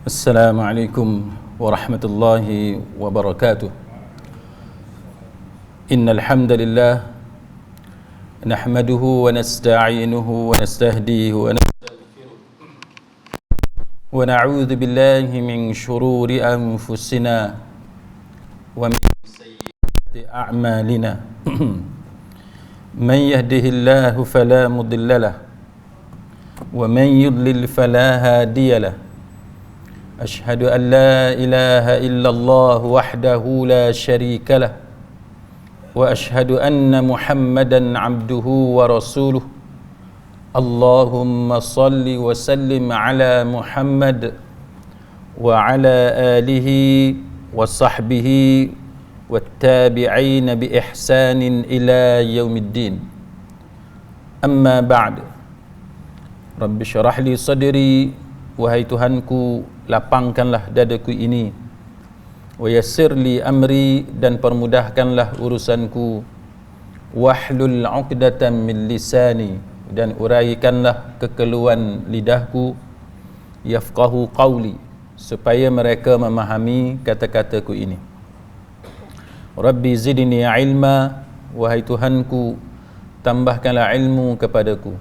Assalamualaikum warahmatullahi wabarakatuh. Innal hamdalillah nahmaduhu wa nasta'inuhu wa nastahdihi wa na'udzu billahi min shururi anfusina wa min sayyiati a'malina. Man yahdihillahu fala mudilla lahu wa man yudlil fala hadiya lahu. Ashhadu an la ilaha illallah wahdahu la syarika lah wa ashhadu anna Muhammadan abduhu wa rasuluh. Allahumma salli wa sallim ala Muhammad wa ala alihi wa sahbihi wa tabi'ina bi ihsanin ila yaumiddin. Amma ba'd. Rabbi syarah li sadri, wahai Tuhanku, lapangkanlah dadaku ini. Wa yassir li amri, dan permudahkanlah urusanku. Wahlul 'uqdatam min lisani, dan uraikanlah kekeluhan lidahku. Yafqahu qawli, supaya mereka memahami kata-kataku ini. Rabbi zidni ilma, wahai Tuhanku, tambahkanlah ilmu kepadaku.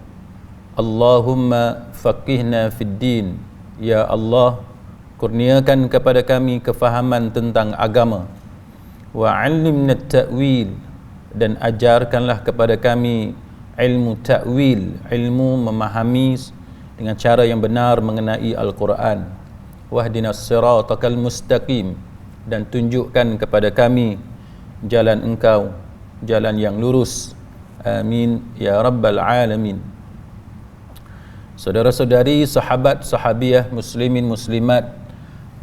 Allahumma faqihna fid din, ya Allah, kurniakan kepada kami kefahaman tentang agama. Wa 'allimna ta'wil, dan ajarkanlah kepada kami ilmu ta'wil, ilmu memahami dengan cara yang benar mengenai Al-Quran. Wahdinas siratal mustaqim, dan tunjukkan kepada kami jalan Engkau, jalan yang lurus. Amin ya rabbal alamin. Saudara-saudari, sahabat, sahabiah, muslimin, muslimat,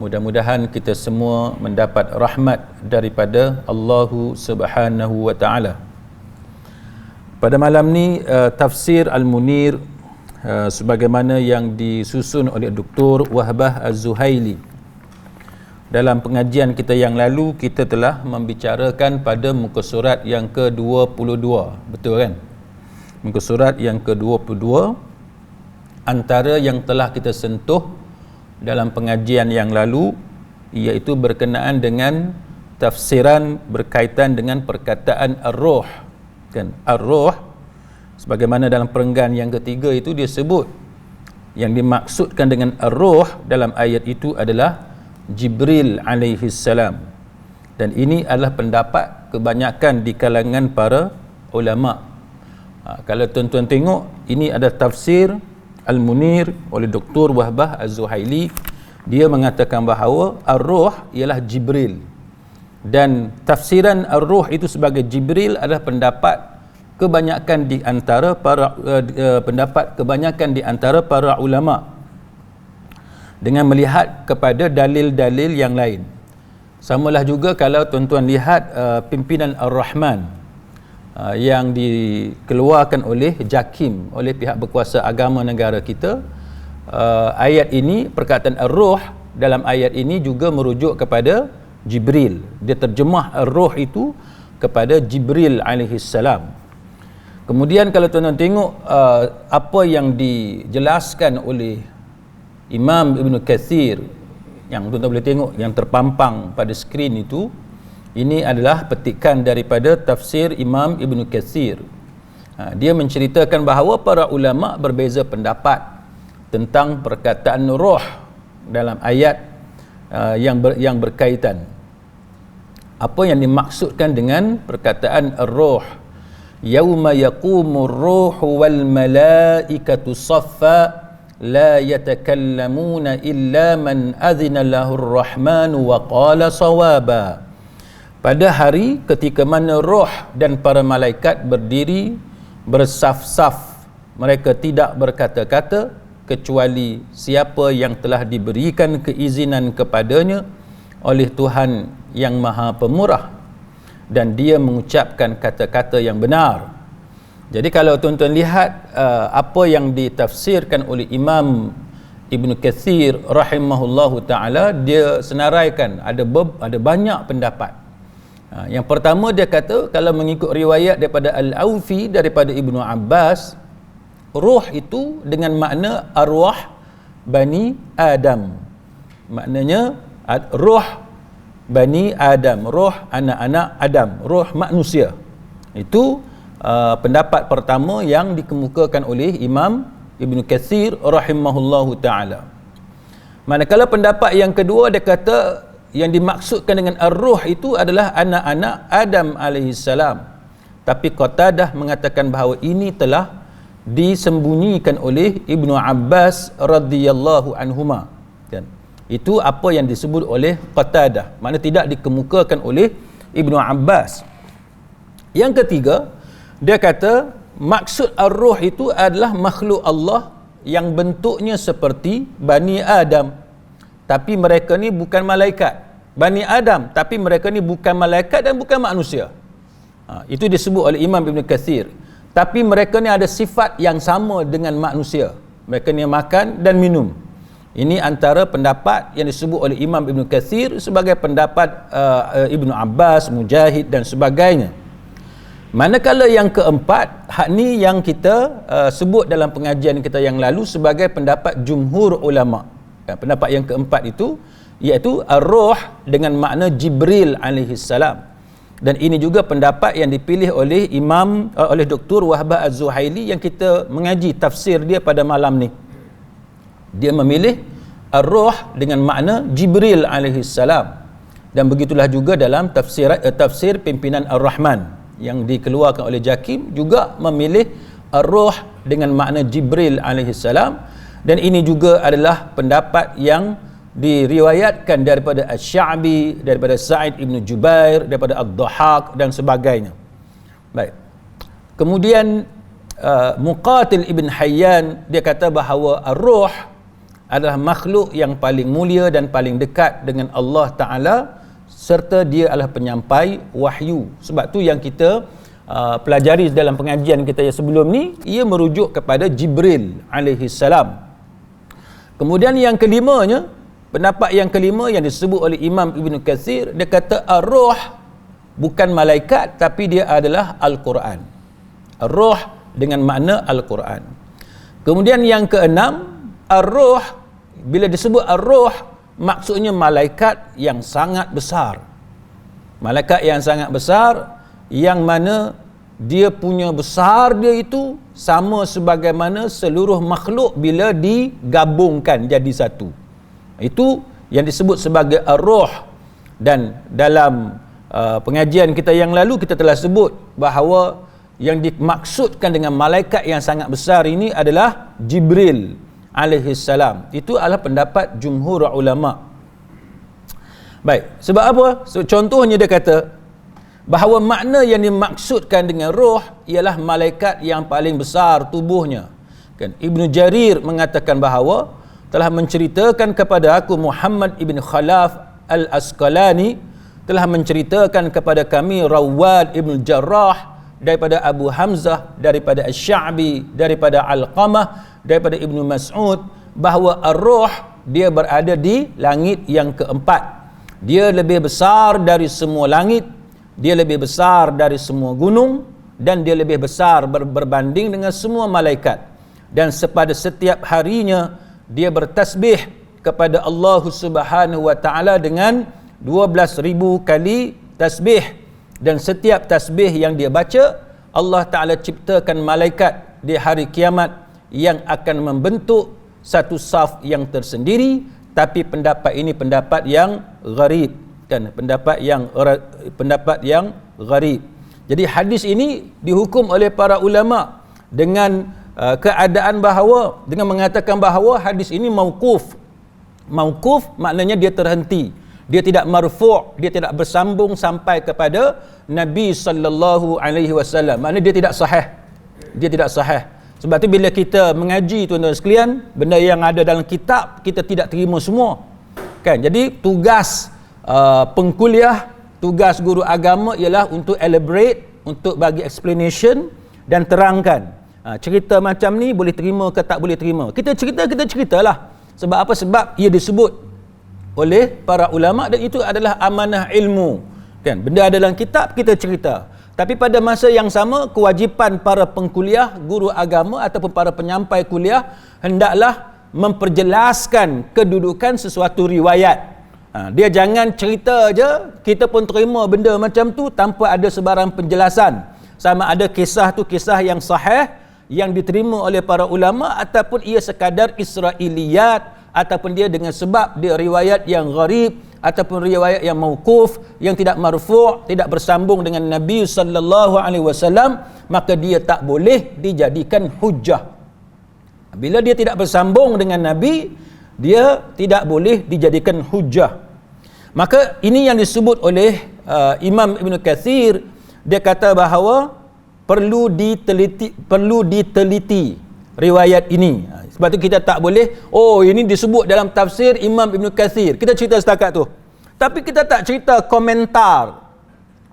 mudah-mudahan kita semua mendapat rahmat daripada Allah Subhanahu wa ta'ala. Pada malam ni tafsir Al-Munir sebagaimana yang disusun oleh Dr. Wahbah Az-Zuhaili. Dalam pengajian kita yang lalu, kita telah membicarakan pada muka surat yang ke-22, betul kan? Muka surat yang ke-22. Antara yang telah kita sentuh dalam pengajian yang lalu, iaitu berkenaan dengan tafsiran berkaitan dengan perkataan ar-ruh, kan? Ar-ruh, sebagaimana dalam perenggan yang ketiga itu dia sebut, yang dimaksudkan dengan ar-ruh dalam ayat itu adalah Jibril alaihi salam. Dan ini adalah pendapat kebanyakan di kalangan para ulama. Kalau tuan-tuan tengok, ini ada tafsir Al-Munir oleh Dr. Wahbah Az-Zuhaili. Dia mengatakan bahawa ar-ruh ialah Jibril, dan tafsiran ar-ruh itu sebagai Jibril adalah pendapat kebanyakan di antara para ulama, dengan melihat kepada dalil-dalil yang lain. Samalah juga kalau tuan-tuan lihat pimpinan Ar-Rahman yang dikeluarkan oleh JAKIM, oleh pihak berkuasa agama negara kita. Ayat ini, perkataan ar-ruh dalam ayat ini juga merujuk kepada Jibril. Dia terjemah ar-ruh itu kepada Jibril alaihi salam. Kemudian kalau tuan-tuan tengok apa yang dijelaskan oleh Imam Ibn Kathir, yang tuan-tuan boleh tengok yang terpampang pada skrin itu, ini adalah petikan daripada tafsir Imam Ibn Kathir. Dia menceritakan bahawa para ulama berbeza pendapat tentang perkataan roh dalam ayat yang berkaitan. Apa yang dimaksudkan dengan perkataan ar-ruh? Yauma yaqumur ruhu wal malaikatu saffa la yatakallamuna illa man adhina lahur rahmanu wa qala sawaba. Pada hari ketika mana roh dan para malaikat berdiri bersaf-saf, mereka tidak berkata-kata kecuali siapa yang telah diberikan keizinan kepadanya oleh Tuhan yang Maha Pemurah, dan dia mengucapkan kata-kata yang benar. Jadi kalau tuan-tuan lihat apa yang ditafsirkan oleh Imam Ibn Kathir rahimahullahu ta'ala, dia senaraikan ada banyak pendapat. Yang pertama, dia kata kalau mengikut riwayat daripada Al-Awfi daripada Ibnu Abbas, ruh itu dengan makna arwah Bani Adam. maknanya roh Bani Adam, roh anak-anak Adam, roh manusia. Itu pendapat pertama yang dikemukakan oleh Imam Ibn Katsir rahimahullahu ta'ala. Manakala pendapat yang kedua, dia kata yang dimaksudkan dengan ar-ruh itu adalah anak-anak Adam alaihissalam. Tapi Qatadah mengatakan bahawa ini telah disembunyikan oleh Ibnu Abbas radhiyallahu anhuma. Kan? Itu apa yang disebut oleh Qatadah, makna tidak dikemukakan oleh Ibnu Abbas. Yang ketiga, dia kata maksud ar-ruh itu adalah makhluk Allah yang bentuknya seperti Bani Adam, tapi mereka ni bukan malaikat. Bani Adam, tapi mereka ni bukan malaikat dan bukan manusia. Itu disebut oleh Imam Ibn Katsir. Tapi mereka ni ada sifat yang sama dengan manusia. Mereka ni makan dan minum. Ini antara pendapat yang disebut oleh Imam Ibn Katsir sebagai pendapat Ibnu Abbas, Mujahid dan sebagainya. Manakala yang keempat, hak ni yang kita sebut dalam pengajian kita yang lalu sebagai pendapat jumhur ulama. Pendapat yang keempat itu iaitu ar-ruh dengan makna Jibril alaihi salam. Dan ini juga pendapat yang dipilih oleh oleh Dr. Wahbah Az-Zuhaili yang kita mengaji tafsir dia pada malam ni. Dia memilih ar-ruh dengan makna Jibril alaihi salam. Dan begitulah juga dalam tafsir pimpinan Ar-Rahman yang dikeluarkan oleh Jakim juga memilih ar-ruh dengan makna Jibril alaihi salam. Dan ini juga adalah pendapat yang diriwayatkan daripada Asy-Sya'bi, daripada Sa'id Ibn Jubair, daripada Ad-Dhahhak dan sebagainya. Baik. Kemudian Muqatil Ibn Hayyan dia kata bahawa ar-ruh adalah makhluk yang paling mulia dan paling dekat dengan Allah Ta'ala, serta dia adalah penyampai wahyu. Sebab tu yang kita pelajari dalam pengajian kita yang sebelum ni, ia merujuk kepada Jibril alaihi salam. Kemudian yang kelimanya, pendapat yang kelima yang disebut oleh Imam Ibn Katsir, dia kata ar-ruh bukan malaikat tapi dia adalah Al-Quran. Ar-ruh dengan makna Al-Quran. Kemudian yang keenam, ar-ruh, bila disebut ar-ruh, maksudnya malaikat yang sangat besar. Malaikat yang sangat besar, yang mana dia punya besar dia itu sama sebagaimana seluruh makhluk bila digabungkan jadi satu. Itu yang disebut sebagai ar-ruh. Dan dalam pengajian kita yang lalu kita telah sebut bahawa yang dimaksudkan dengan malaikat yang sangat besar ini adalah Jibril alaihi salam. Itu adalah pendapat jumhur ulama. Baik, sebab apa? So, contohnya dia kata bahawa makna yang dimaksudkan dengan roh ialah malaikat yang paling besar tubuhnya. Kan Ibnu Jarir mengatakan bahawa telah menceritakan kepada aku Muhammad ibn Khalaf al-Asqalani telah menceritakan kepada kami Rawad ibn Jarrah daripada Abu Hamzah, daripada Asy-Sya'bi, daripada Alqamah, daripada Ibnu Mas'ud bahawa ar-ruh dia berada di langit yang keempat. Dia lebih besar dari semua langit, dia lebih besar dari semua gunung, dan dia lebih besar berbanding dengan semua malaikat. Dan pada setiap harinya dia bertasbih kepada Allah Subhanahu wa taala dengan 12,000 kali tasbih, dan setiap tasbih yang dia baca Allah Taala ciptakan malaikat di hari kiamat yang akan membentuk satu saf yang tersendiri. Tapi pendapat ini pendapat yang gharib, kan, pendapat yang gharib. Jadi hadis ini dihukum oleh para ulama dengan keadaan bahawa, dengan mengatakan bahawa hadis ini mauquf. Mauquf maknanya dia terhenti, dia tidak marfu', dia tidak bersambung sampai kepada Nabi sallallahu alaihi wasallam. Maknanya dia tidak sahih. Dia tidak sahih. Sebab tu bila kita mengaji tuan-tuan sekalian, benda yang ada dalam kitab kita tidak terima semua. Kan? Jadi tugas pengkuliah, tugas guru agama ialah untuk elaborate, untuk bagi explanation dan terangkan. Cerita macam ni boleh terima ke tak boleh terima. Kita ceritalah. Sebab apa? Sebab ia disebut oleh para ulama dan itu adalah amanah ilmu. Kan? Benda ada dalam kitab, kita cerita. Tapi pada masa yang sama, kewajipan para pengkuliah, guru agama ataupun para penyampai kuliah hendaklah memperjelaskan kedudukan sesuatu riwayat. Dia jangan cerita je, kita pun terima benda macam tu tanpa ada sebarang penjelasan. Sama ada kisah tu kisah yang sahih, yang diterima oleh para ulama, ataupun ia sekadar Israiliyat, ataupun dia dengan sebab dia riwayat yang gharib, ataupun riwayat yang mauquf, yang tidak marfu', tidak bersambung dengan Nabi sallallahu alaihi wasallam, maka dia tak boleh dijadikan hujjah. Bila dia tidak bersambung dengan Nabi, dia tidak boleh dijadikan hujjah. Maka ini yang disebut oleh Imam Ibn Kathir. Dia kata bahawa perlu diteliti riwayat ini. Sebab tu kita tak boleh, ini disebut dalam tafsir Imam Ibn Kathir, kita cerita setakat tu, tapi kita tak cerita komentar,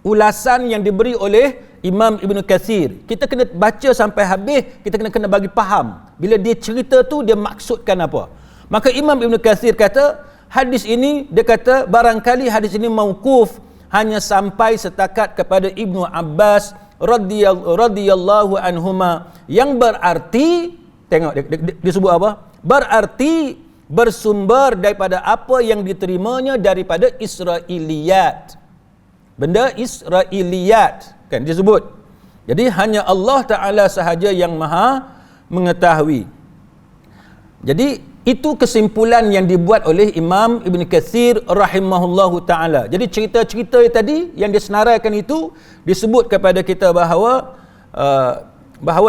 ulasan yang diberi oleh Imam Ibn Kathir. Kita kena baca sampai habis, kita kena bagi faham bila dia cerita tu dia maksudkan apa. Maka Imam Ibn Kathir kata, hadis ini, dia kata barangkali hadis ini mauquf, hanya sampai setakat kepada Ibnu Abbas radhiyallahu anhuma, yang berarti, tengok dia sebut apa? Berarti bersumber daripada apa yang diterimanya daripada Israiliyat. Benda Israiliyat, kan dia sebut. Jadi hanya Allah Ta'ala sahaja yang maha mengetahui. Jadi itu kesimpulan yang dibuat oleh Imam Ibn Kathir rahimahullahu ta'ala. Jadi cerita-cerita tadi yang disenaraikan itu disebut kepada kita bahawa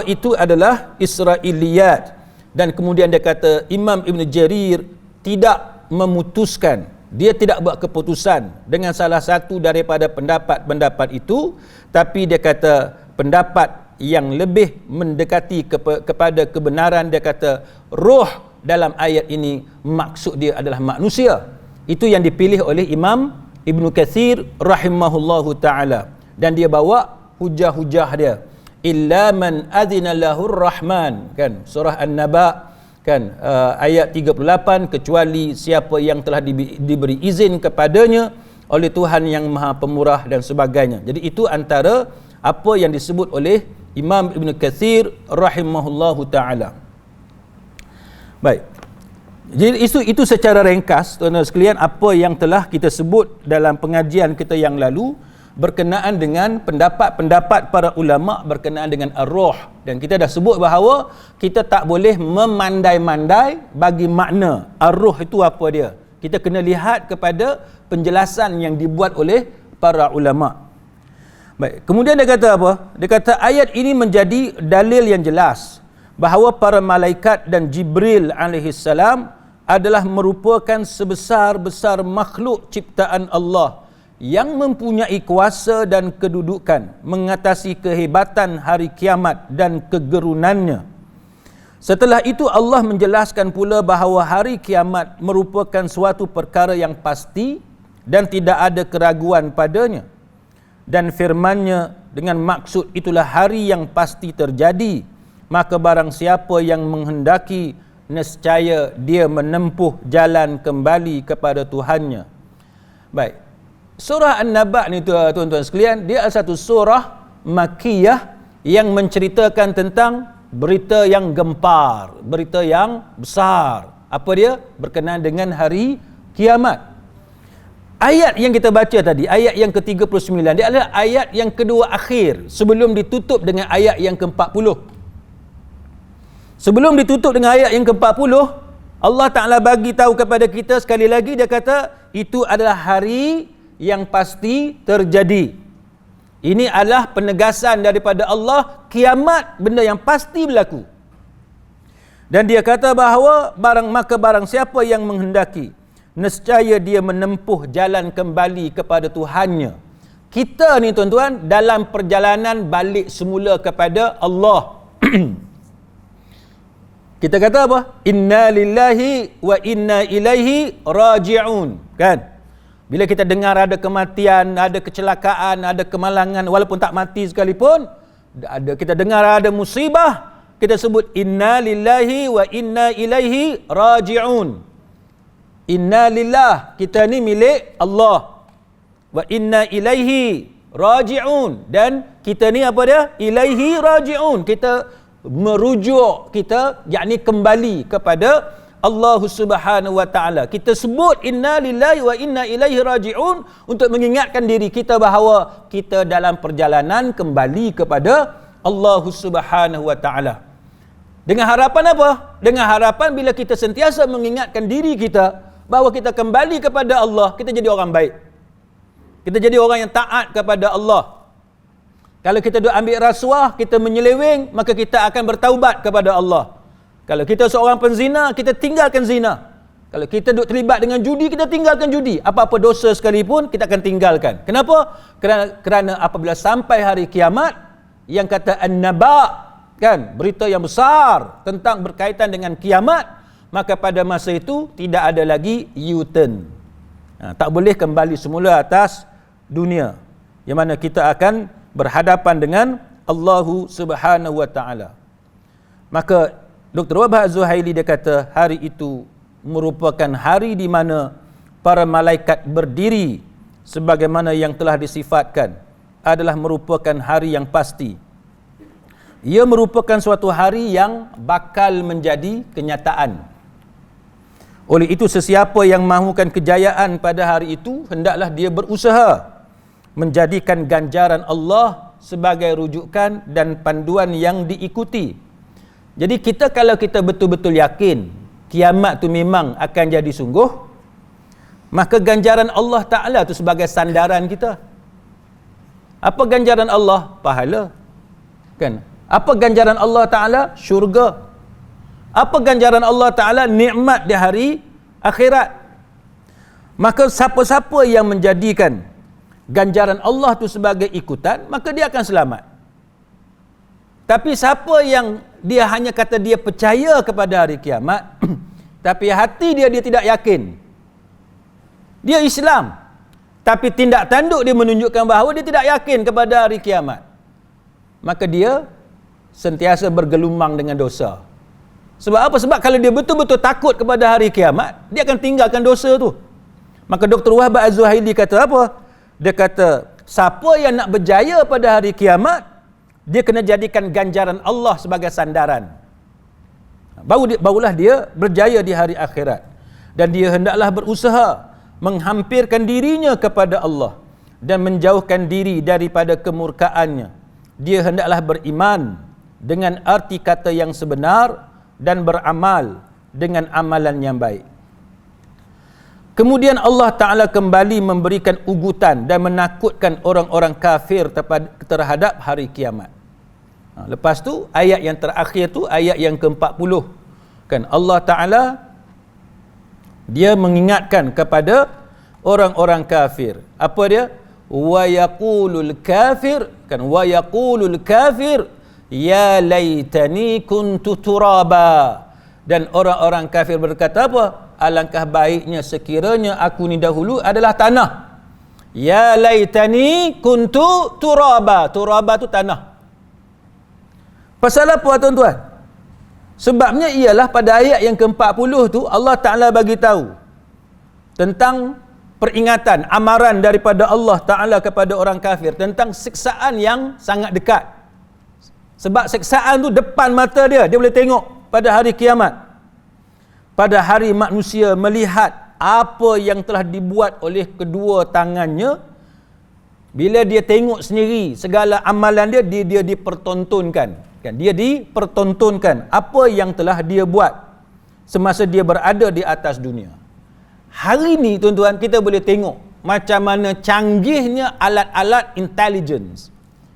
itu adalah Israiliyat. Dan kemudian dia kata Imam Ibn Jarir tidak memutuskan, dia tidak buat keputusan dengan salah satu daripada pendapat-pendapat itu, tapi dia kata pendapat yang lebih mendekati kepada kebenaran, dia kata roh dalam ayat ini maksud dia adalah manusia. Itu yang dipilih oleh Imam Ibn Kathir rahimahullahu ta'ala. Dan dia bawa hujah-hujah dia. Illa man adhina lahur rahman, kan, surah An-Naba, kan, ayat 38, kecuali siapa yang telah diberi izin kepadanya oleh Tuhan yang maha pemurah dan sebagainya. Jadi itu antara apa yang disebut oleh Imam Ibn Kathir rahimahullahu ta'ala. Baik. Jadi itu secara ringkas, tuan-tuan sekalian, apa yang telah kita sebut dalam pengajian kita yang lalu berkenaan dengan pendapat-pendapat para ulama berkenaan dengan ar-ruh. Dan kita dah sebut bahawa kita tak boleh memandai-mandai bagi makna ar-ruh itu apa dia. Kita kena lihat kepada penjelasan yang dibuat oleh para ulama. Baik, kemudian dia kata apa? Dia kata ayat ini menjadi dalil yang jelas bahawa para malaikat dan Jibril alaihissalam adalah merupakan sebesar-besar makhluk ciptaan Allah yang mempunyai kuasa dan kedudukan mengatasi kehebatan hari kiamat dan kegerunannya. Setelah itu Allah menjelaskan pula bahawa hari kiamat merupakan suatu perkara yang pasti dan tidak ada keraguan padanya. Dan firman-Nya dengan maksud itulah hari yang pasti terjadi. Maka barang siapa yang menghendaki, nescaya dia menempuh jalan kembali kepada Tuhannya. Baik. Surah An-Naba ni tuan-tuan sekalian, dia adalah satu surah Makkiyah yang menceritakan tentang berita yang gempar, berita yang besar. Apa dia? Berkenaan dengan hari kiamat. Ayat yang kita baca tadi, ayat yang ke-39, dia adalah ayat yang kedua akhir sebelum ditutup dengan ayat yang ke-40. Sebelum ditutup dengan ayat yang ke-40, Allah Ta'ala bagi tahu kepada kita sekali lagi, dia kata itu adalah hari yang pasti terjadi. Ini adalah penegasan daripada Allah, kiamat benda yang pasti berlaku. Dan dia kata bahawa barang siapa yang menghendaki, nescaya dia menempuh jalan kembali kepada Tuhannya. Kita ni tuan-tuan dalam perjalanan balik semula kepada Allah. Kita kata apa? Inna lillahi wa inna ilaihi raji'un, kan? Bila kita dengar ada kematian, ada kecelakaan, ada kemalangan, walaupun tak mati sekalipun, kita dengar ada musibah, kita sebut inna lillahi wa inna ilaihi raji'un. Inna lillah, kita ni milik Allah. Wa inna ilaihi raji'un, dan kita ni apa dia? Ilaihi raji'un. Kita merujuk, kita yakni kembali kepada Allah Subhanahu wa taala. Kita sebut inna lillahi wa inna ilaihi raji'un untuk mengingatkan diri kita bahawa kita dalam perjalanan kembali kepada Allah Subhanahu wa taala. Dengan harapan apa? Dengan harapan bila kita sentiasa mengingatkan diri kita bahawa kita kembali kepada Allah, kita jadi orang baik. Kita jadi orang yang taat kepada Allah. Kalau kita duk ambil rasuah, kita menyeleweng, maka kita akan bertaubat kepada Allah. Kalau kita seorang penzina, kita tinggalkan zina. Kalau kita duk terlibat dengan judi, kita tinggalkan judi. Apa-apa dosa sekalipun, kita akan tinggalkan. Kenapa? Kerana apabila sampai hari kiamat, yang kata an-naba, kan, berita yang besar tentang berkaitan dengan kiamat, maka pada masa itu tidak ada lagi U-turn. Tak boleh kembali semula atas dunia, yang mana kita akan berhadapan dengan Allah Subhanahu wa taala. Maka Dr. Wahbah Az-Zuhaili dia kata hari itu merupakan hari di mana para malaikat berdiri sebagaimana yang telah disifatkan, adalah merupakan hari yang pasti. Ia merupakan suatu hari yang bakal menjadi kenyataan. Oleh itu sesiapa yang mahukan kejayaan pada hari itu, hendaklah dia berusaha menjadikan ganjaran Allah sebagai rujukan dan panduan yang diikuti. Jadi kalau kita betul-betul yakin kiamat tu memang akan jadi sungguh, maka ganjaran Allah Ta'ala tu sebagai sandaran kita. Apa ganjaran Allah? Pahala. Kan? Apa ganjaran Allah Ta'ala? Syurga. Apa ganjaran Allah Ta'ala? Nikmat di hari akhirat. Maka siapa-siapa yang menjadikan ganjaran Allah tu sebagai ikutan, maka dia akan selamat. Tapi siapa yang dia hanya kata dia percaya kepada hari kiamat, tapi hati dia tidak yakin. Dia Islam, tapi tindak tanduk dia menunjukkan bahawa dia tidak yakin kepada hari kiamat. Maka dia sentiasa bergelumang dengan dosa. Sebab apa? Sebab kalau dia betul-betul takut kepada hari kiamat, dia akan tinggalkan dosa tu. Maka Dr. Wahbah Az-Zuhaili kata apa? Dia kata, siapa yang nak berjaya pada hari kiamat, dia kena jadikan ganjaran Allah sebagai sandaran. Barulah dia berjaya di hari akhirat. Dan dia hendaklah berusaha menghampirkan dirinya kepada Allah dan menjauhkan diri daripada kemurkaannya. Dia hendaklah beriman dengan arti kata yang sebenar dan beramal dengan amalan yang baik. Kemudian Allah Ta'ala kembali memberikan ugutan dan menakutkan orang-orang kafir terhadap hari kiamat. Lepas tu ayat yang terakhir tu, ayat yang ke-40, kan, Allah Ta'ala dia mengingatkan kepada orang-orang kafir. Apa dia? Wa yaqulul kafir, kan, wa yaqulul kafir ya laitani kuntu turaba. Dan orang-orang kafir berkata apa? Alangkah baiknya sekiranya aku ni dahulu adalah tanah. Ya laitani kuntu turaba. Turaba tu tanah. Pasal apa tuan-tuan? Sebabnya ialah pada ayat yang ke-40 tu Allah Ta'ala bagi tahu tentang peringatan, amaran daripada Allah Ta'ala kepada orang kafir tentang siksaan yang sangat dekat. Sebab siksaan tu depan mata dia, dia boleh tengok pada hari kiamat. Pada hari manusia melihat apa yang telah dibuat oleh kedua tangannya, bila dia tengok sendiri segala amalan dia, dia dipertontonkan. Kan, dia dipertontonkan apa yang telah dia buat semasa dia berada di atas dunia. Hari ni tuan-tuan, kita boleh tengok macam mana canggihnya alat-alat intelligence,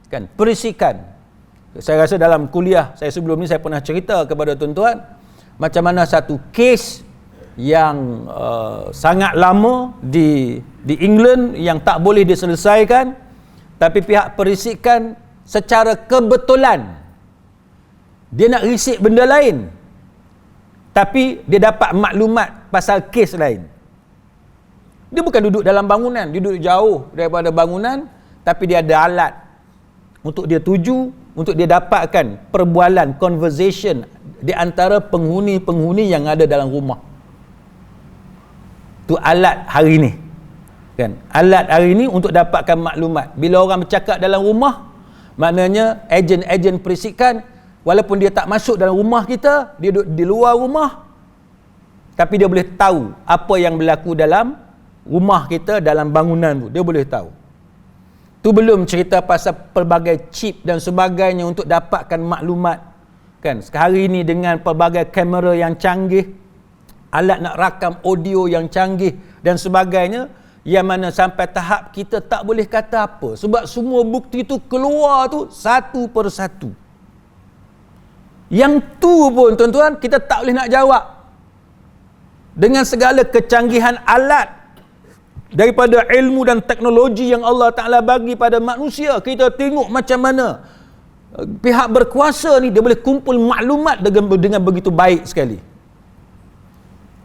kan, perisikan. Saya rasa dalam kuliah saya sebelum ni saya pernah cerita kepada tuan-tuan macam mana satu kes yang sangat lama di England yang tak boleh diselesaikan, tapi pihak perisikan secara kebetulan dia nak risik benda lain, tapi dia dapat maklumat pasal kes lain. Dia bukan duduk dalam bangunan, dia duduk jauh daripada bangunan, tapi dia ada alat untuk dia tuju, untuk dia dapatkan perbualan, conversation di antara penghuni-penghuni yang ada dalam rumah. Tu alat hari ni. Kan? Alat hari ni untuk dapatkan maklumat. Bila orang bercakap dalam rumah, maknanya ejen-ejen perisikan, walaupun dia tak masuk dalam rumah kita, dia duduk di luar rumah, Tapi dia boleh tahu apa yang berlaku dalam rumah kita, dalam bangunan tu. Dia boleh tahu. Tu belum cerita pasal pelbagai chip dan sebagainya untuk dapatkan maklumat. Kan? Hari ini dengan pelbagai kamera yang canggih, alat nak rakam audio yang canggih dan sebagainya, yang mana sampai tahap kita tak boleh kata apa. Sebab semua bukti tu keluar tu satu persatu. Yang tu pun tuan-tuan kita tak boleh nak jawab. Dengan segala kecanggihan alat daripada ilmu dan teknologi yang Allah Ta'ala bagi pada manusia, kita tengok macam mana pihak berkuasa ni dia boleh kumpul maklumat dengan begitu baik sekali.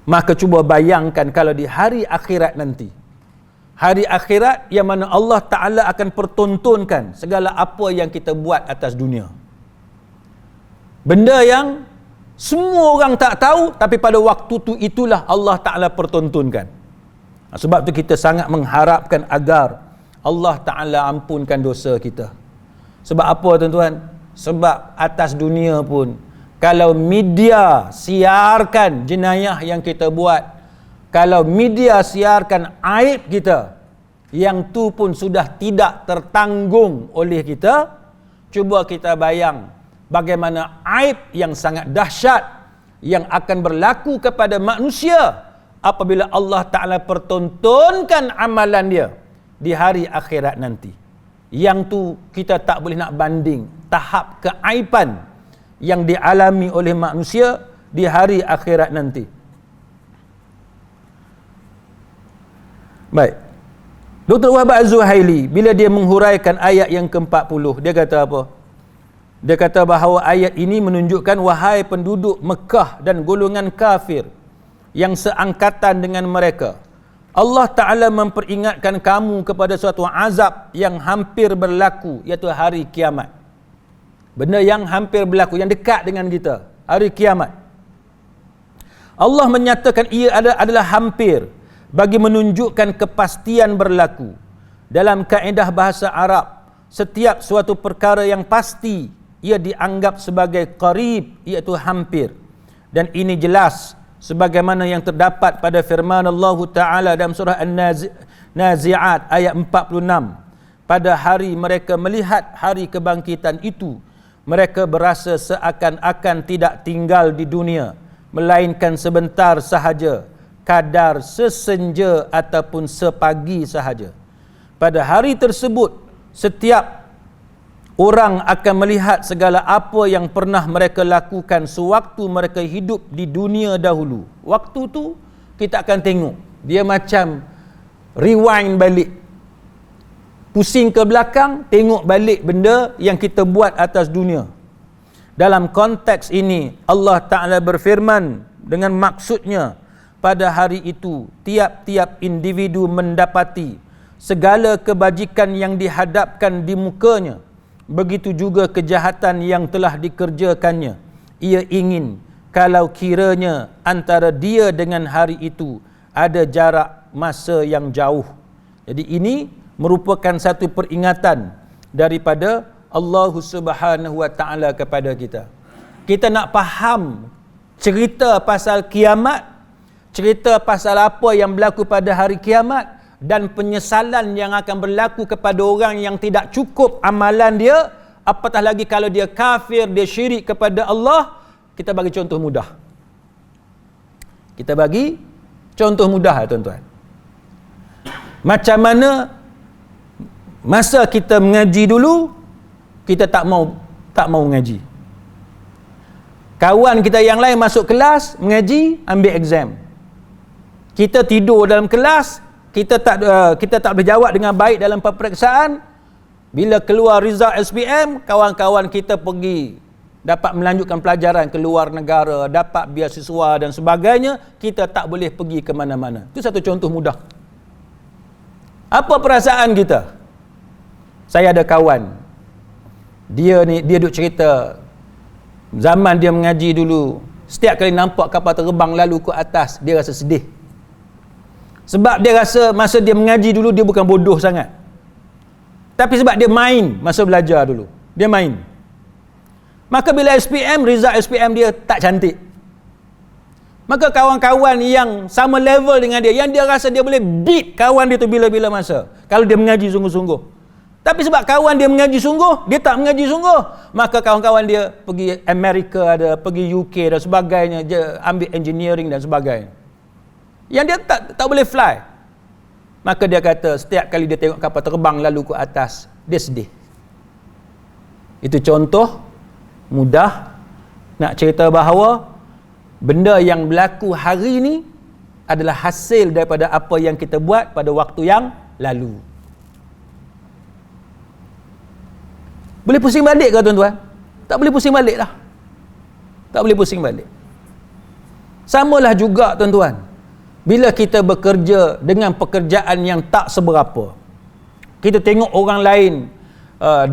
Maka cuba bayangkan kalau di hari akhirat nanti, hari akhirat yang mana Allah Ta'ala akan pertontonkan segala apa yang kita buat atas dunia. Benda yang semua orang tak tahu, tapi pada waktu tu itulah Allah Ta'ala pertontonkan. Sebab tu kita sangat mengharapkan agar Allah Ta'ala ampunkan dosa kita. Sebab apa tuan-tuan? Sebab atas dunia pun, kalau media siarkan jenayah yang kita buat, kalau media siarkan aib kita, yang tu pun sudah tidak tertanggung oleh kita, cuba kita bayang bagaimana aib yang sangat dahsyat yang akan berlaku kepada manusia apabila Allah Ta'ala pertontonkan amalan dia di hari akhirat nanti. Yang tu kita tak boleh nak banding tahap keaiban yang dialami oleh manusia di hari akhirat nanti. Baik, Dr. Wahab Az-Zuhaili bila dia menghuraikan ayat yang ke-40, dia kata apa? Dia kata bahawa ayat ini menunjukkan, wahai penduduk Mekah dan golongan kafir yang seangkatan dengan mereka, Allah Ta'ala memperingatkan kamu kepada suatu azab yang hampir berlaku, iaitu hari kiamat. Benda yang hampir berlaku, yang dekat dengan kita, hari kiamat. Allah menyatakan ia adalah hampir bagi menunjukkan kepastian berlaku. Dalam kaedah bahasa Arab, setiap suatu perkara yang pasti ia dianggap sebagai qarib, iaitu hampir. Dan ini jelas sebagaimana yang terdapat pada firman Allah Ta'ala dalam surah An-Nazi'at ayat 46. Pada hari mereka melihat hari kebangkitan itu, mereka berasa seakan-akan tidak tinggal di dunia, melainkan sebentar sahaja, kadar sesenja ataupun sepagi sahaja. Pada hari tersebut, setiap orang akan melihat segala apa yang pernah mereka lakukan sewaktu mereka hidup di dunia dahulu. Waktu tu kita akan tengok, dia macam rewind balik, pusing ke belakang, tengok balik benda yang kita buat atas dunia. Dalam konteks ini Allah Ta'ala berfirman dengan maksudnya, pada hari itu tiap-tiap individu mendapati segala kebajikan yang dihadapkan di mukanya, begitu juga kejahatan yang telah dikerjakannya. Ia ingin kalau kiranya antara dia dengan hari itu ada jarak masa yang jauh. Jadi ini merupakan satu peringatan daripada Allah Subhanahu Wa Ta'ala kepada kita. Kita nak faham cerita pasal kiamat, cerita pasal apa yang berlaku pada hari kiamat, dan penyesalan yang akan berlaku kepada orang yang tidak cukup amalan dia, apatah lagi kalau dia kafir, dia syirik kepada Allah. Kita bagi contoh mudah. Kita bagi contoh mudah, tuan-tuan. Macam mana masa kita mengaji dulu, kita tak mau mengaji. Kawan kita yang lain masuk kelas mengaji, ambil exam. Kita tidur dalam kelas, kita tak boleh jawab dengan baik dalam peperiksaan. Bila keluar result SPM, kawan-kawan kita pergi dapat melanjutkan pelajaran ke luar negara, dapat beasiswa dan sebagainya, kita tak boleh pergi ke mana-mana. Itu satu contoh mudah. Apa perasaan kita? Saya ada kawan, dia duk cerita zaman dia mengaji dulu, setiap kali nampak kapal terbang lalu ke atas, dia rasa sedih. Sebab dia rasa masa dia mengaji dulu dia bukan bodoh sangat, tapi sebab dia main masa belajar dulu, dia main. Maka bila SPM, result SPM dia tak cantik. Maka kawan-kawan yang sama level dengan dia, yang dia rasa dia boleh beat kawan dia tu bila-bila masa, kalau dia mengaji sungguh-sungguh. Tapi sebab kawan dia mengaji sungguh, dia tak mengaji sungguh, maka kawan-kawan dia pergi Amerika, ada pergi UK dan sebagainya, dia ambil engineering dan sebagainya, yang dia tak boleh fly. Maka dia kata setiap kali dia tengok kapal terbang lalu ke atas, dia sedih. Itu contoh mudah nak cerita bahawa benda yang berlaku hari ini adalah hasil daripada apa yang kita buat pada waktu yang lalu. Boleh pusing balik ke tuan-tuan? Tak boleh pusing balik lah. Tak boleh pusing balik. Samalah juga tuan-tuan, bila kita bekerja dengan pekerjaan yang tak seberapa, kita tengok orang lain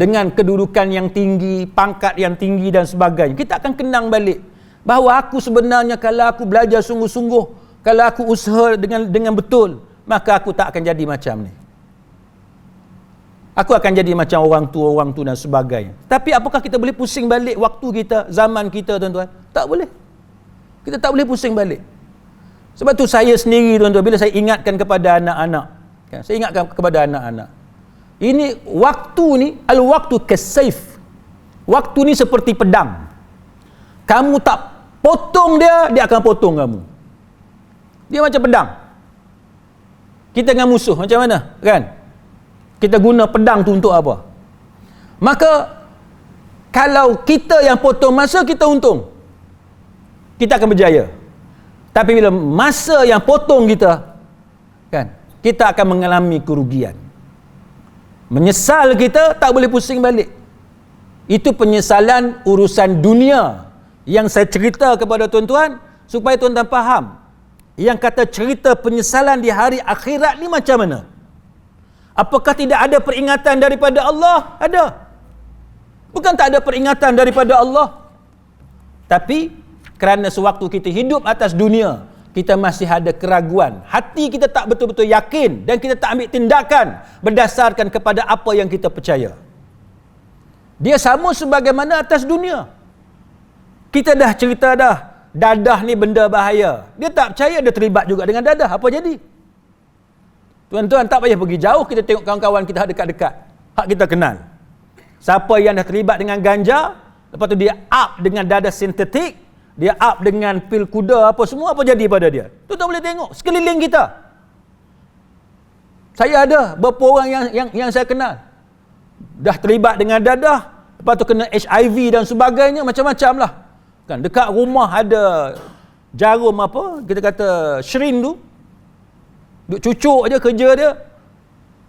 dengan kedudukan yang tinggi, pangkat yang tinggi dan sebagainya, kita akan kenang balik bahawa aku sebenarnya kalau aku belajar sungguh-sungguh, kalau aku usaha dengan betul, maka aku tak akan jadi macam ni. Aku akan jadi macam orang tu dan sebagainya. Tapi apakah kita boleh pusing balik waktu kita, zaman kita tuan-tuan? Tak boleh. Kita tak boleh pusing balik. Sebab tu saya sendiri tuan-tuan, bila saya ingatkan kepada anak-anak, kan, saya ingatkan kepada anak-anak, ini waktu ni al-waktu kasayf. Waktu ni seperti pedang. Kamu tak potong dia, dia akan potong kamu. Dia macam pedang. Kita dengan musuh macam mana, kan? Kita guna pedang tu untuk apa? Maka kalau kita yang potong masa, kita untung, kita akan berjaya. Tapi bila masa yang potong kita, kan, kita akan mengalami kerugian. Menyesal kita tak boleh pusing balik. Itu penyesalan urusan dunia yang saya cerita kepada tuan-tuan supaya tuan-tuan faham. Yang kata cerita penyesalan di hari akhirat ni macam mana? Apakah tidak ada peringatan daripada Allah? Ada. Bukan tak ada peringatan daripada Allah. Tapi kerana sewaktu kita hidup atas dunia, kita masih ada keraguan. Hati kita tak betul-betul yakin dan kita tak ambil tindakan berdasarkan kepada apa yang kita percaya. Dia sama sebagaimana atas dunia. Kita dah cerita dah, dadah ni benda bahaya. Dia tak percaya, dia terlibat juga dengan dadah. Apa jadi? Tuan-tuan tak payah pergi jauh, kita tengok kawan-kawan kita dekat-dekat, hak kita kenal. Siapa yang dah terlibat dengan ganja, lepas tu dia up dengan dadah sintetik, dia up dengan pil kuda apa semua, apa jadi pada dia? Tu tak boleh tengok sekeliling kita. Saya ada beberapa orang yang saya kenal dah terlibat dengan dadah, lepas tu kena HIV dan sebagainya, macam-macam lah. Kan dekat rumah ada jarum apa, kita kata syrin tu, duk cucuk je kerja dia.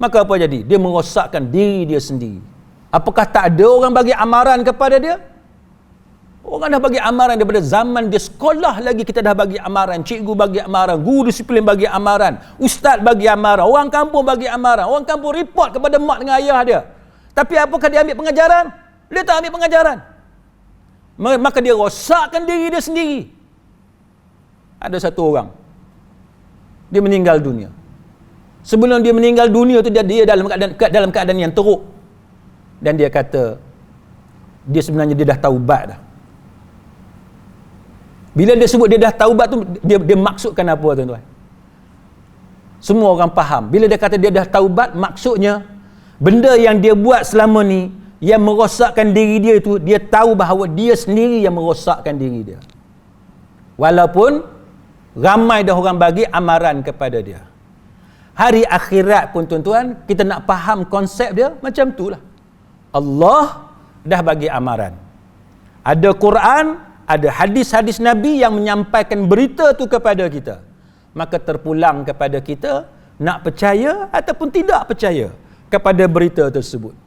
Maka apa jadi? Dia merosakkan diri dia sendiri. Apakah tak ada orang bagi amaran kepada dia? Orang dah bagi amaran daripada zaman dia sekolah lagi, kita dah bagi amaran, cikgu bagi amaran, guru disiplin bagi amaran, ustaz bagi amaran, orang kampung bagi amaran, orang kampung report kepada mak dengan ayah dia. Tapi apakah dia ambil pengajaran? Dia tak ambil pengajaran. Maka dia rosakkan diri dia sendiri. Ada satu orang, dia meninggal dunia. Sebelum dia meninggal dunia tu, dia dalam keadaan yang teruk. Dan dia kata dia sebenarnya dia dah taubat dah. Bila dia sebut dia dah taubat tu, dia maksudkan apa tuan-tuan? Semua orang faham. Bila dia kata dia dah taubat, maksudnya benda yang dia buat selama ni yang merosakkan diri dia itu, dia tahu bahawa dia sendiri yang merosakkan diri dia. Walaupun ramai dah orang bagi amaran kepada dia. Hari akhirat pun tuan-tuan, kita nak faham konsep dia macam itulah. Allah dah bagi amaran. Ada Quran, ada hadis-hadis Nabi yang menyampaikan berita tu kepada kita. Maka terpulang kepada kita nak percaya ataupun tidak percaya kepada berita tersebut.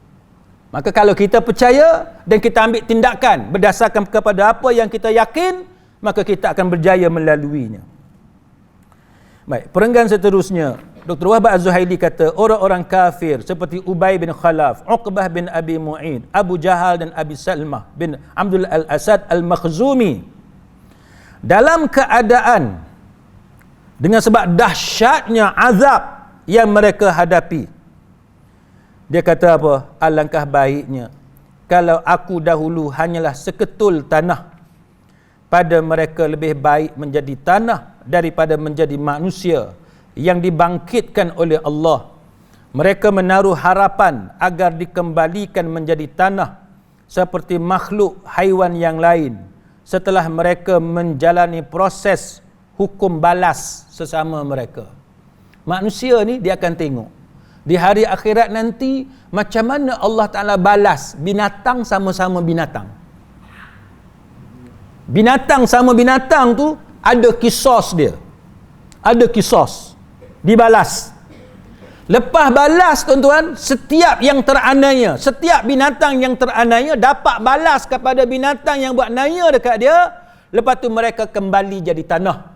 Maka kalau kita percaya dan kita ambil tindakan berdasarkan kepada apa yang kita yakin, maka kita akan berjaya melaluinya. Baik, perenggan seterusnya, Dr. Wahbah Az-Zuhaili kata, orang-orang kafir seperti Ubay bin Khalaf, Uqbah bin Abi Mu'id, Abu Jahal dan Abi Salmah bin Abdul Al-Asad Al-Makhzumi, dalam keadaan dengan sebab dahsyatnya azab yang mereka hadapi, dia kata apa? Alangkah baiknya kalau aku dahulu hanyalah seketul tanah, pada mereka lebih baik menjadi tanah daripada menjadi manusia yang dibangkitkan oleh Allah. Mereka menaruh harapan agar dikembalikan menjadi tanah seperti makhluk haiwan yang lain setelah mereka menjalani proses hukum balas sesama mereka. Manusia ni dia akan tengok di hari akhirat nanti macam mana Allah Ta'ala balas binatang sama-sama binatang. Binatang sama binatang tu ada kisos dia. Ada kisos. Dibalas. Lepas balas tuan-tuan, setiap yang teranaya, setiap binatang yang teranaya dapat balas kepada binatang yang buat naya dekat dia. Lepas tu mereka kembali jadi tanah.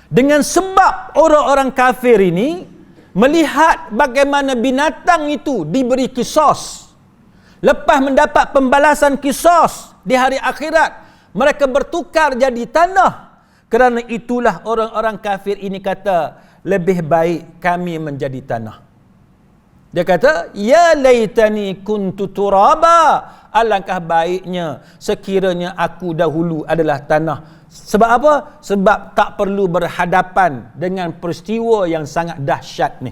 Dengan sebab orang-orang kafir ini melihat bagaimana binatang itu diberi kisos, lepas mendapat pembalasan kisos di hari akhirat, mereka bertukar jadi tanah. Kerana itulah orang-orang kafir ini kata, lebih baik kami menjadi tanah. Dia kata, ya laitani kuntu turaba, alangkah baiknya sekiranya aku dahulu adalah tanah. Sebab apa? Sebab tak perlu berhadapan dengan peristiwa yang sangat dahsyat ni.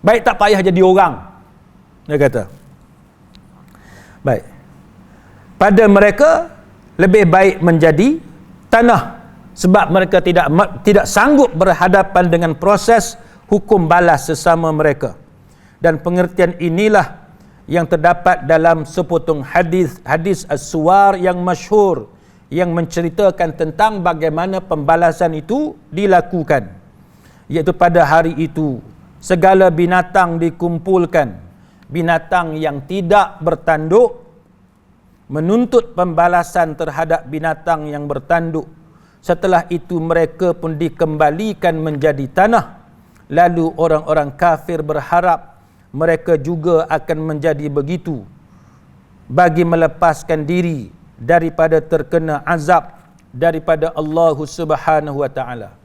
Baik tak payah jadi orang. Dia kata. Baik. Pada mereka lebih baik menjadi tanah sebab mereka tidak sanggup berhadapan dengan proses hukum balas sesama mereka. Dan pengertian inilah yang terdapat dalam sepotong hadis as-suwar yang masyhur yang menceritakan tentang bagaimana pembalasan itu dilakukan, iaitu pada hari itu segala binatang dikumpulkan, binatang yang tidak bertanduk menuntut pembalasan terhadap binatang yang bertanduk. Setelah itu mereka pun dikembalikan menjadi tanah. Lalu orang-orang kafir berharap mereka juga akan menjadi begitu bagi melepaskan diri daripada terkena azab daripada Allah Subhanahu wa taala.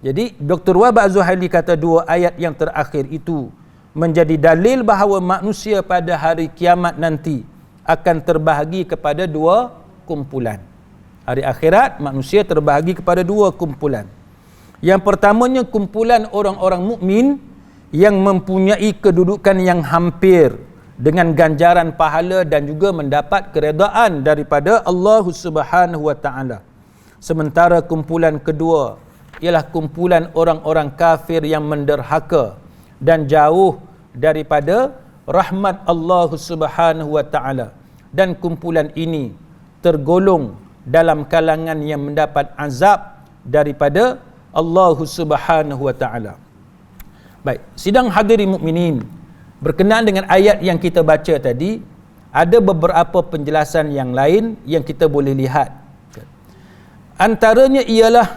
Jadi Dr. Wahab Az-Zuhaili kata dua ayat yang terakhir itu menjadi dalil bahawa manusia pada hari kiamat nanti akan terbahagi kepada dua kumpulan. Hari akhirat manusia terbahagi kepada dua kumpulan. Yang pertamanya kumpulan orang-orang mukmin yang mempunyai kedudukan yang hampir dengan ganjaran pahala dan juga mendapat keredaan daripada Allah Subhanahu wa taala. Sementara kumpulan kedua ialah kumpulan orang-orang kafir yang menderhaka dan jauh daripada rahmat Allah Subhanahu wa taala. Dan kumpulan ini tergolong dalam kalangan yang mendapat azab daripada Allah Subhanahu wa taala. Baik, sidang hadirin mukminin, berkenaan dengan ayat yang kita baca tadi, ada beberapa penjelasan yang lain yang kita boleh lihat. Antaranya ialah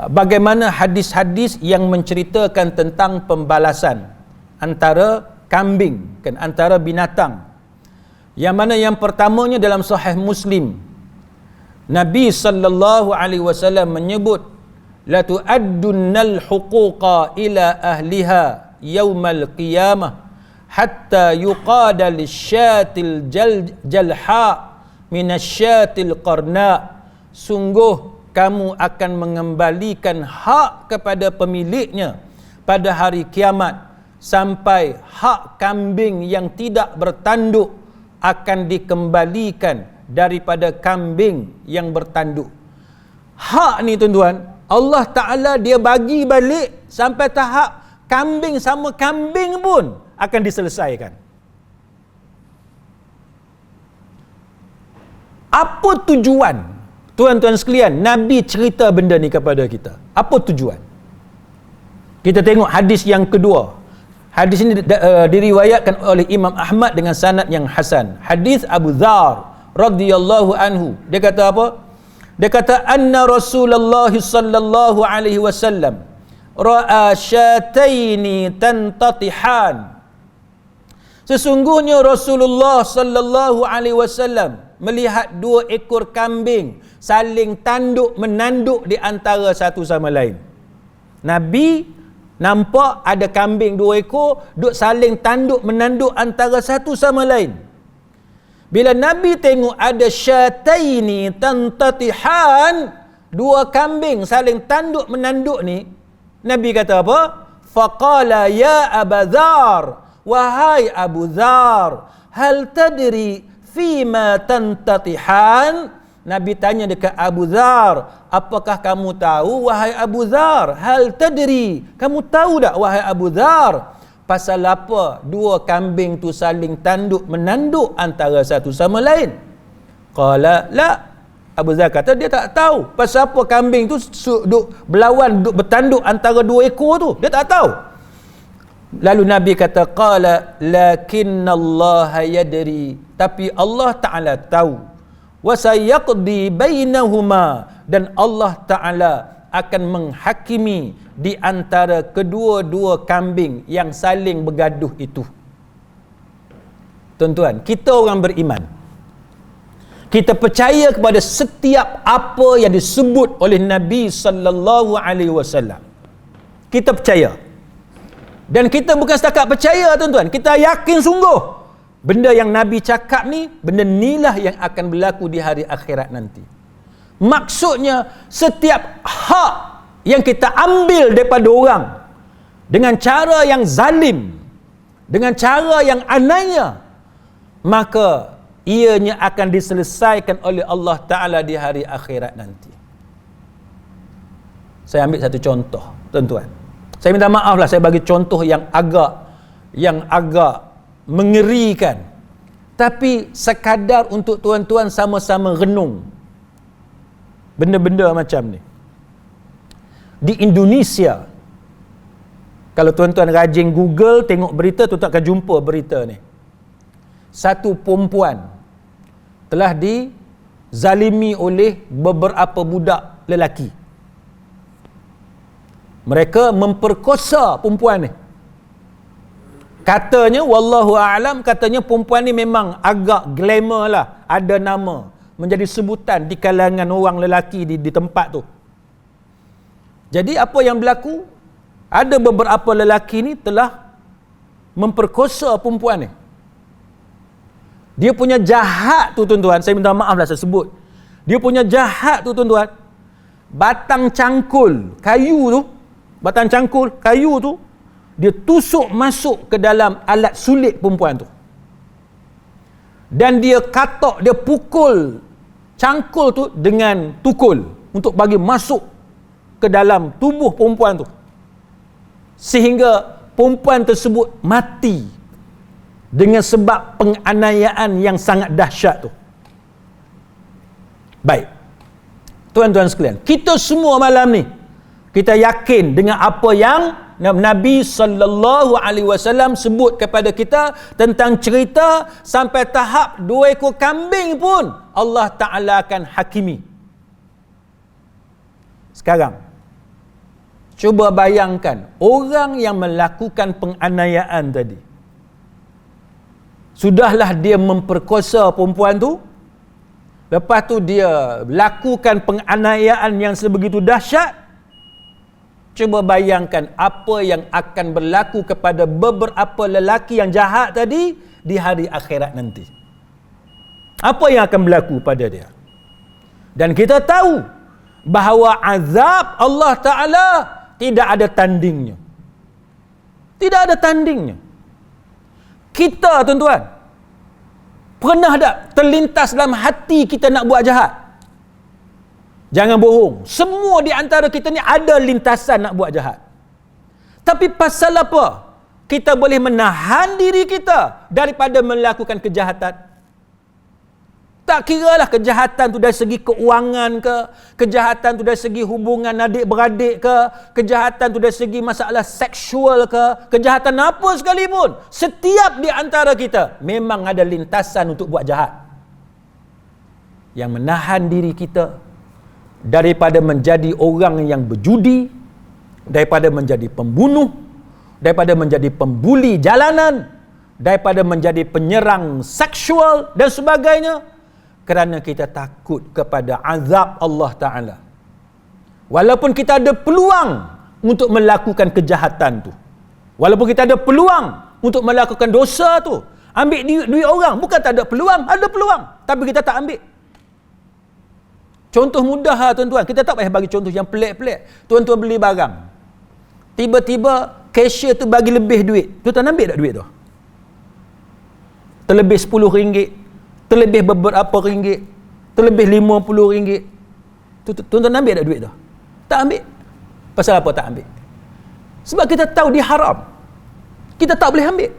bagaimana hadis-hadis yang menceritakan tentang pembalasan antara kambing, antara binatang. Yang mana yang pertamanya dalam Sahih Muslim, Nabi sallallahu alaihi wasallam menyebut, la tu'addunnal huquqa ila ahliha yaumal qiyamah hatta yuqada lisyatil jalha minasyatil qarna. Sungguh kamu akan mengembalikan hak kepada pemiliknya pada hari kiamat sampai hak kambing yang tidak bertanduk akan dikembalikan daripada kambing yang bertanduk. Hak ni tuan-tuan, Allah Ta'ala dia bagi balik sampai tahap kambing sama kambing pun akan diselesaikan. Apa tujuan, tuan-tuan sekalian, Nabi cerita benda ni kepada kita? Apa tujuan? Kita tengok hadis yang kedua. Hadis ini diriwayatkan oleh Imam Ahmad dengan sanad yang hasan. Hadis Abu Dzar radhiyallahu anhu. Dia kata apa? Dia kata anna Rasulullah sallallahu alaihi wasallam ra'a syataini tantatihan. Sesungguhnya Rasulullah sallallahu alaihi wasallam melihat dua ekor kambing saling tanduk menanduk di antara satu sama lain. Nabi nampak ada kambing dua ekor duk saling tanduk menanduk antara satu sama lain. Bila Nabi tengok ada syataini tantatihan, dua kambing saling tanduk menanduk ni, Nabi kata apa? Faqala ya Aba Dzar, wahai Abu Dzar, hal tadri fima tantatihan? Nabi tanya dekat Abu Dzar, apakah kamu tahu wahai Abu Dzar? Hal tadri, kamu tahu tak wahai Abu Dzar, pasal apa dua kambing tu saling tanduk menanduk antara satu sama lain? Qala la. Abu Dzar kata dia tak tahu pasal apa kambing tu duk berlawan, duk bertanduk antara dua ekor tu, dia tak tahu. Lalu Nabi kata, qala lakinnallaha yadri, tapi Allah Ta'ala tahu, wa sayaqdi bainahuma, dan Allah Ta'ala akan menghakimi di antara kedua-dua kambing yang saling bergaduh itu. Tuan-tuan, kita orang beriman, kita percaya kepada setiap apa yang disebut oleh Nabi sallallahu alaihi wasallam. Kita percaya. Dan kita bukan setakat percaya, tuan-tuan, kita yakin sungguh benda yang Nabi cakap ni, benda inilah yang akan berlaku di hari akhirat nanti. Maksudnya setiap hak yang kita ambil daripada orang dengan cara yang zalim, dengan cara yang anaya, maka ianya akan diselesaikan oleh Allah Ta'ala di hari akhirat nanti. Saya ambil satu contoh, tuan-tuan. Saya minta maaf lah, saya bagi contoh yang agak mengerikan, tapi sekadar untuk tuan-tuan sama-sama renung benda-benda macam ni. Di Indonesia, kalau tuan-tuan rajin Google tengok berita, tuan-tuan akan jumpa berita ni. Satu perempuan telah dizalimi oleh beberapa budak lelaki. Mereka memperkosa perempuan ni. Katanya, wallahu a'lam, katanya perempuan ni memang agak glamour lah, ada nama, menjadi sebutan di kalangan orang lelaki di tempat tu. Jadi apa yang berlaku? Ada beberapa lelaki ni telah memperkosa perempuan ni. Dia punya jahat tu, tuan-tuan, saya minta maaf lah saya sebut. Dia punya jahat tu, tuan-tuan, batang cangkul kayu tu, dia tusuk masuk ke dalam alat sulit perempuan tu. Dan dia katok, dia pukul cangkul tu dengan tukul untuk bagi masuk ke dalam tubuh perempuan tu, sehingga perempuan tersebut mati dengan sebab penganiayaan yang sangat dahsyat tu. Baik, tuan-tuan sekalian, kita semua malam ni kita yakin dengan apa yang Nabi sallallahu alaihi wasallam sebut kepada kita tentang cerita sampai tahap dua ekor kambing pun Allah Ta'ala akan hakimi. Sekarang cuba bayangkan orang yang melakukan penganiayaan tadi, sudahlah dia memperkosa perempuan tu, lepas tu dia lakukan penganiayaan yang sebegitu dahsyat. Cuba bayangkan apa yang akan berlaku kepada beberapa lelaki yang jahat tadi di hari akhirat nanti. Apa yang akan berlaku pada dia? Dan kita tahu bahawa azab Allah Ta'ala tidak ada tandingnya. Tidak ada tandingnya. Kita, tuan-tuan, pernah tak terlintas dalam hati kita nak buat jahat? Jangan bohong, semua di antara kita ni ada lintasan nak buat jahat. Tapi pasal apa kita boleh menahan diri kita daripada melakukan kejahatan? Tak kiralah kejahatan tu dari segi keuangan ke, kejahatan tu dari segi hubungan adik-beradik ke, kejahatan tu dari segi masalah seksual ke, kejahatan apa sekalipun, setiap di antara kita memang ada lintasan untuk buat jahat. Yang menahan diri kita daripada menjadi orang yang berjudi, daripada menjadi pembunuh, daripada menjadi pembuli jalanan, daripada menjadi penyerang seksual dan sebagainya, kerana kita takut kepada azab Allah Ta'ala. Walaupun kita ada peluang untuk melakukan kejahatan tu, walaupun kita ada peluang untuk melakukan dosa tu, Ambil duit orang, bukan tak ada peluang, ada peluang, tapi kita tak ambil. Contoh mudah lah tuan-tuan, kita tak payah bagi contoh yang pelik-pelik. Tuan-tuan beli barang, tiba-tiba cashier tu bagi lebih duit, tuan-tuan ambil tak duit tu? Terlebih RM10, terlebih beberapa ringgit, terlebih RM50, tuan-tuan ambil tak duit tu? Tak ambil. Pasal apa tak ambil? Sebab kita tahu dia haram, kita tak boleh ambil.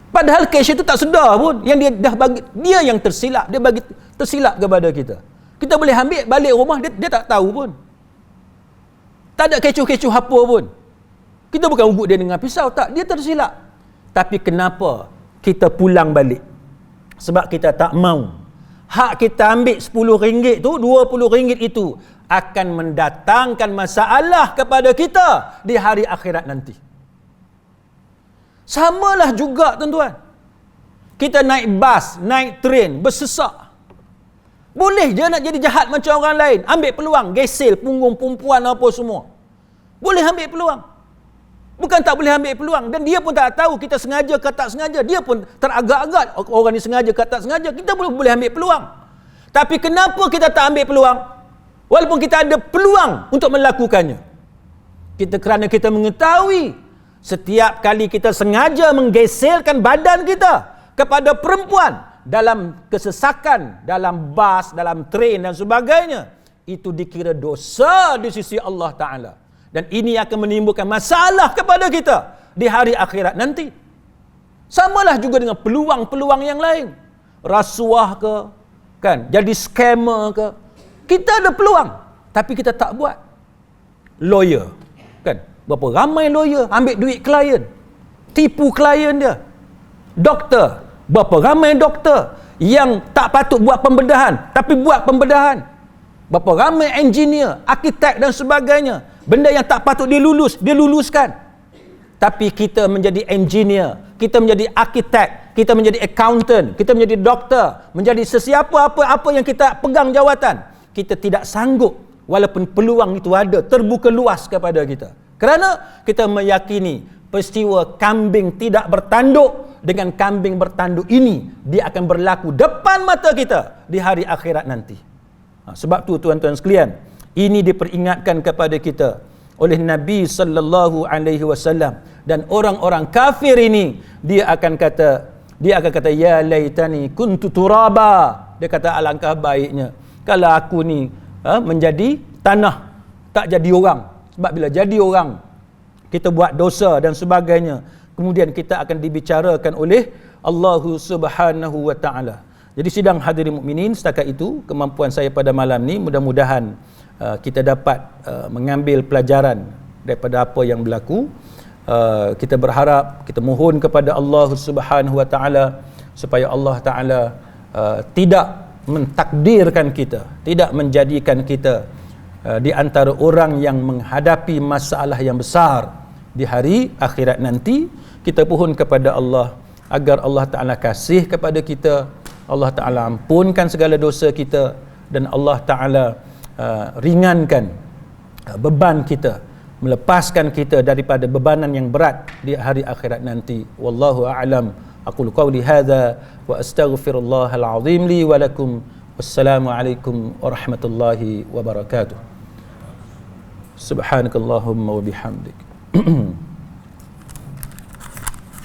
Padahal cashier tu tak sedar pun yang dia dah bagi, dia yang tersilap, dia bagi tersilap kepada kita. Kita boleh ambil balik rumah, dia tak tahu pun. Tak ada kecoh-kecoh apa pun. Kita bukan ugut dia dengan pisau, tak, dia tersilap. Tapi kenapa kita pulang balik? Sebab kita tak mau. Hak kita ambil RM10 tu, RM20 itu akan mendatangkan masalah kepada kita di hari akhirat nanti. Samalah juga tuan-tuan. Kita naik bas, naik train, bersesak. Boleh je nak jadi jahat macam orang lain. Ambil peluang, gesel punggung perempuan apa semua. Boleh ambil peluang. Bukan tak boleh ambil peluang. Dan dia pun tak tahu kita sengaja ke tak sengaja. Dia pun teragak-agak orang ni sengaja ke tak sengaja. Kita boleh ambil peluang. Tapi kenapa kita tak ambil peluang? Walaupun kita ada peluang untuk melakukannya. Kerana kita mengetahui setiap kali kita sengaja menggeselkan badan kita kepada perempuan dalam kesesakan, dalam bas, dalam train dan sebagainya, itu dikira dosa di sisi Allah Ta'ala. Dan ini akan menimbulkan masalah kepada kita di hari akhirat nanti. Samalah juga dengan peluang-peluang yang lain. Rasuah ke, kan, jadi scammer ke. Kita ada peluang, tapi kita tak buat. Lawyer, kan, berapa ramai lawyer ambil duit klien, tipu klien dia. Doktor, berapa ramai doktor yang tak patut buat pembedahan tapi buat pembedahan. Berapa ramai engineer, arkitek dan sebagainya, benda yang tak patut dia luluskan. Tapi kita menjadi engineer, kita menjadi arkitek, kita menjadi accountant, kita menjadi doktor, menjadi sesiapa apa yang kita pegang jawatan, kita tidak sanggup walaupun peluang itu ada, terbuka luas kepada kita. Kerana kita meyakini peristiwa kambing tidak bertanduk dengan kambing bertanduk ini, dia akan berlaku depan mata kita di hari akhirat nanti. Sebab tu tuan-tuan sekalian, ini diperingatkan kepada kita oleh Nabi sallallahu alaihi wasallam. Dan orang-orang kafir ini, dia akan kata ya laitani kuntu turaba. Dia kata alangkah baiknya kalau aku ni menjadi tanah, tak jadi orang. Sebab bila jadi orang, kita buat dosa dan sebagainya, kemudian kita akan dibicarakan oleh Allah Subhanahu wa taala. Jadi sidang hadirin mukminin, setakat itu kemampuan saya pada malam ni. Mudah-mudahan kita dapat mengambil pelajaran daripada apa yang berlaku. Kita berharap, kita mohon kepada Allah Subhanahu wa taala supaya Allah taala tidak mentakdirkan kita, tidak menjadikan kita di antara orang yang menghadapi masalah yang besar di hari akhirat nanti. Kita pohon kepada Allah agar Allah Ta'ala kasih kepada kita, Allah Ta'ala ampunkan segala dosa kita, dan Allah Ta'ala ringankan beban kita, melepaskan kita daripada bebanan yang berat di hari akhirat nanti. Wallahu a'lam. Aqulu qawli hadza wa astaghfirullahal azim li wa lakum. Wassalamu alaikum warahmatullahi wabarakatuh. Subhanakallahumma wa bihamdik.